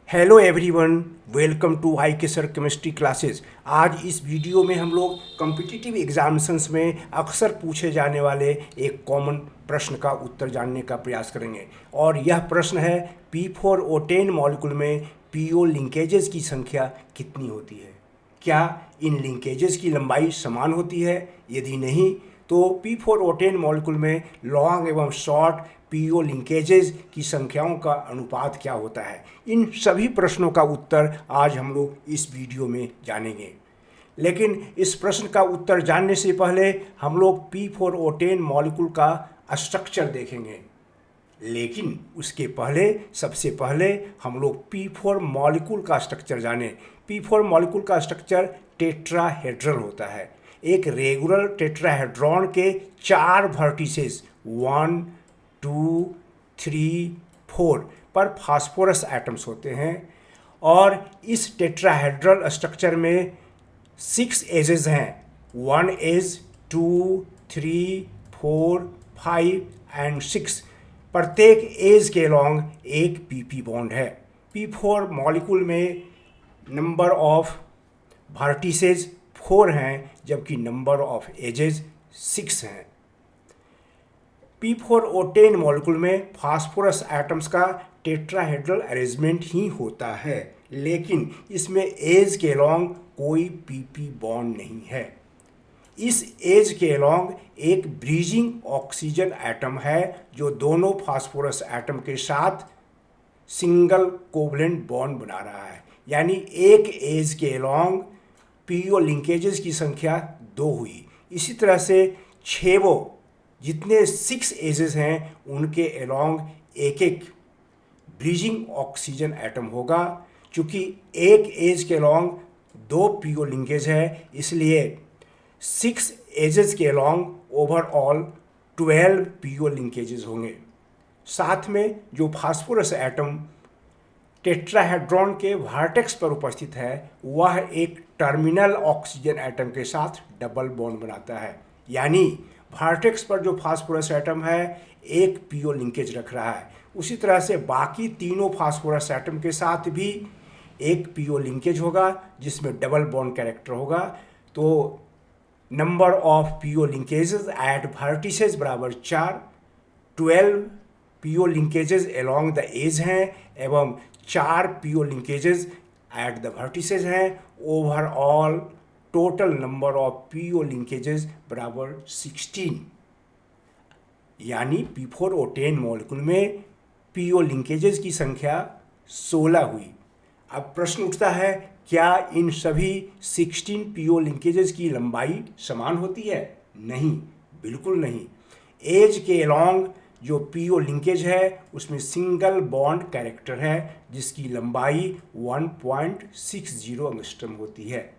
Hello everyone, welcome to आई के sir chemistry classes. आज इस वीडियो में हम लोग कॉम्पिटिटिव एग्जामिनेशंस में अक्सर पूछे जाने वाले एक कॉमन प्रश्न का उत्तर जानने का प्रयास करेंगे। और यह प्रश्न है P4O10 मॉलिक्यूल में पीओ लिंकेजेस की संख्या कितनी होती है। क्या इन लिंकेजेस की लंबाई समान होती है? यदि नहीं तो P4O10 मॉलिक्यूल में लॉन्ग एवं शॉर्ट पीओ लिंकेजेस की संख्याओं का अनुपात क्या होता है। इन सभी प्रश्नों का उत्तर आज हम लोग इस वीडियो में जानेंगे। लेकिन इस प्रश्न का उत्तर जानने से पहले हम लोग P4O10 मॉलिक्यूल का स्ट्रक्चर देखेंगे। लेकिन उसके पहले सबसे पहले हम लोग P4 मॉलिक्यूल का स्ट्रक्चर जानें। P4 मॉलिक्यूल का स्ट्रक्चर टेट्राहेड्रल होता है। एक रेगुलर टेट्राहेड्रॉन के 4 वर्टिसेस 1, 2, 3, 4 पर फास्फोरस एटम्स होते हैं और इस टेट्राहेड्रल स्ट्रक्चर में 6 एजेस हैं। 1 एज, 2, 3, 4, 5 एंड 6। प्रत्येक एज के अलॉन्ग एक पीपी बॉन्ड है। P4 मॉलिक्यूल में नंबर ऑफ वर्टिसेस 4 हैं जबकि नंबर ऑफ एजेस 6 हैं। P4O10 मॉलिक्यूल में फास्फोरस एटम्स का टेट्राहेड्रल अरेंजमेंट ही होता है, लेकिन इसमें एज के अलॉन्ग कोई पीपी बॉन्ड नहीं है। इस एज के अलॉन्ग एक ब्रीजिंग ऑक्सीजन एटम है जो दोनों फास्फोरस एटम के साथ सिंगल कोवलेंट बॉन्ड बना रहा है। यानी एक एज के अलॉन्ग पीओ लिंकेजेस की संख्या 2 हुई। इसी तरह से 6 जितने 6 एजेस हैं उनके अलॉन्ग एक एक ब्रीजिंग ऑक्सीजन एटम होगा। चूँकि एक एज के अलॉन्ग 2 पीओ लिंकेज है, इसलिए 6 एजेस के अलॉन्ग ओवरऑल 12 पीओ लिंकेजेस होंगे। साथ में जो फास्फोरस एटम टेट्राहेड्रॉन के वर्टेक्स पर उपस्थित है वह एक टर्मिनल ऑक्सीजन एटम के साथ डबल बॉन्ड बनाता है। यानी वर्टेक्स पर जो फास्फोरस एटम है एक पीओ लिंकेज रख रहा है। उसी तरह से बाकी तीनों फास्फोरस एटम के साथ भी एक पीओ लिंकेज होगा जिसमें डबल बॉन्ड कैरेक्टर होगा। तो number of PO linkages at vertices बराबर 4। 12 PO linkages along the edge हैं एवं 4 PO linkages at the vertices हैं। Overall total number of PO linkages बराबर 16। यानी P4O10 मॉलिक्यूल में पीओ लिंकेजेस की संख्या 16 हुई। अब प्रश्न उठता है, क्या इन सभी 16 पीओ लिंकेजेस की लंबाई समान होती है? नहीं, बिल्कुल नहीं। एज के अलॉन्ग जो पीओ लिंकेज है उसमें सिंगल बॉन्ड कैरेक्टर है जिसकी लंबाई 1.60 एंगस्ट्रम होती है,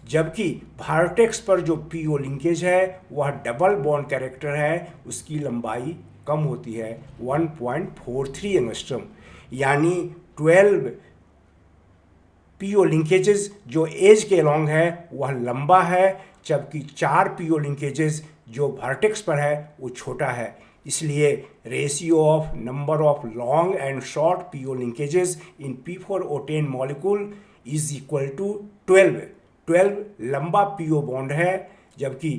जबकि वर्टेक्स पर जो पीओ लिंकेज है वह डबल बॉन्ड कैरेक्टर है, उसकी लंबाई कम होती है 1.43 एंगस्ट्रम। यानी 12 पीओ लिंकेजेस जो एज के अलॉन्ग है वह लंबा है, जबकि 4 पीओ लिंकेजेस जो वर्टेक्स पर है वो छोटा है। इसलिए ratio of number of long and short PO linkages in P4O10 molecule is equal to 12। 12 लंबा पीओ बॉन्ड है जबकि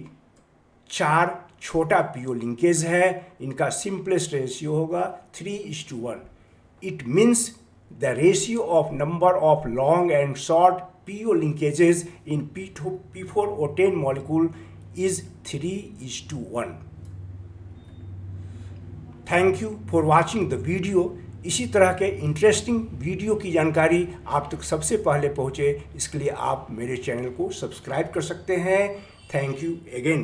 4 छोटा पीओ लिंकेज है। इनका सिंपलेस्ट रेशियो होगा 3:1। It means the ratio of number of long and short PO linkages in P4O10 molecule is 3:1. Thank you for watching the video. इसी तरह के इंटरेस्टिंग वीडियो की जानकारी आप तक सबसे पहले पहुँचे इसके लिए आप मेरे चैनल को सब्सक्राइब कर सकते हैं। Thank you again.